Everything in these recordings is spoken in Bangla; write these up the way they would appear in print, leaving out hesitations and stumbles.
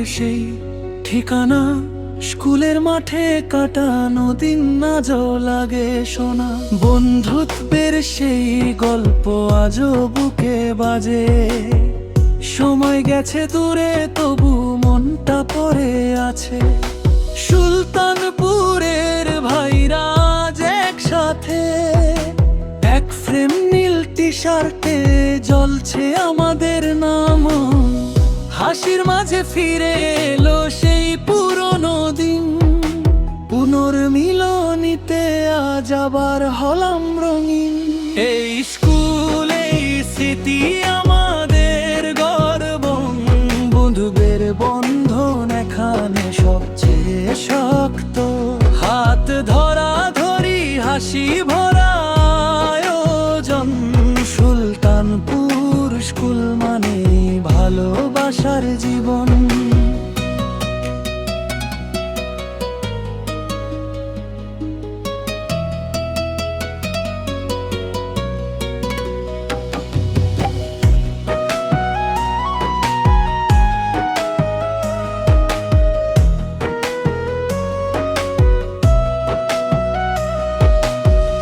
সেই ঠিকানা, স্কুলের মাঠে কাটানো দিন আজও লাগে শোনা। বন্ধুত্বের সেই গল্প আজও বুকে বাজে। সময় গেছে দূরে তবু মনটা পড়ে আছে। সুলতানপুরের ভাইরা আজ একসাথে, এক ফ্রেম নীল টি-শার্টে জ্বলছে আমাদের নাম। হাসির মাঝে ফিরে এলো সেই পুরনো দিন। পুনর্মিলনীতে আজ আবার হলাম রঙিন। এই স্কুল, এই স্মৃতি আমাদের গর্ব। বন্ধুদের বন্ধন এখানে সবচেয়ে শক্ত। হাত ধরা ধরি হাসি ভরা আয়োজন। সুলতানপুর স্কুল মানে ভালোবাসার জীবন।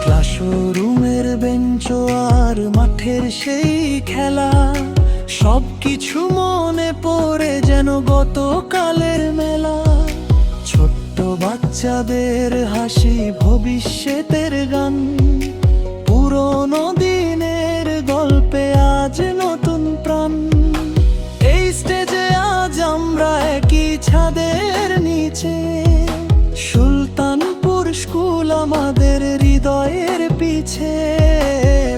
ক্লাসরুমের বেঞ্চ আর মাঠের সেই খেলা, সবকিছু মনে পড়ে যেন গতকালের মেলা। ছোট্ট বাচ্চাদের হাসি, ভবিষ্যতের গান। পুরনো দিনের গল্পে আজ নতুন প্রাণ। এই স্টেজে আজ আমরা একই ছাদের নিচে। সুলতানপুর স্কুল আমাদের হৃদয়ের পিছে।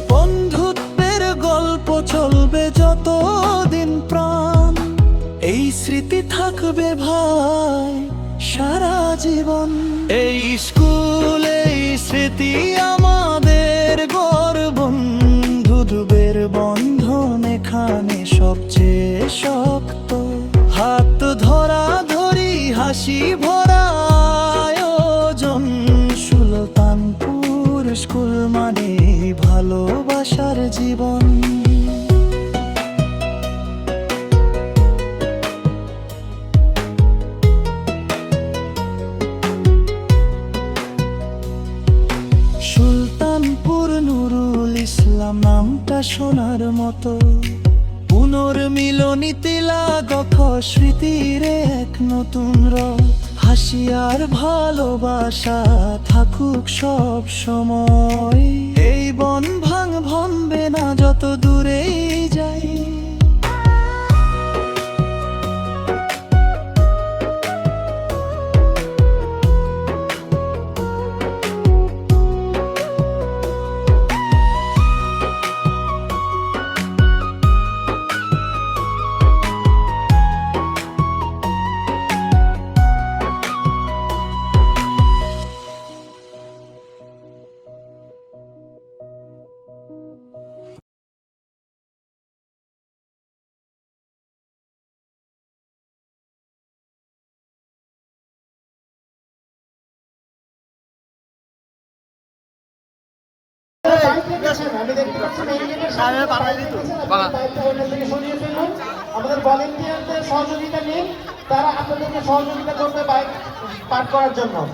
বন্ধুত্বের গল্প চলবে যতদিন প্রাণ। এই স্মৃতি থাকবে ভাই সারা জীবন। এই স্কুল, এই স্মৃতি আমাদের গর্ব। বন্ধুদের বন্ধন এখানে সবচেয়ে শক্ত। হাত ধরা ধরি হাসি ভরা আয়োজন। সুলতানপুর স্কুল মানে ভালোবাসার জীবন। সুলতানপুর নুরুল ইসলাম নামটা শোনার মতো। পুনর্মিলনীতে লাগত স্মৃতির এক নতুন রথ। হাসি আর ভালোবাসা থাকুক সব সময়। এই বন ভাঙবে না যত দূরেই যাই। আমাদের ভলেন্টিয়ারদের সহযোগিতা নিন, তারা আপনাদেরকে সহযোগিতা করবে বাইক পার করার জন্য।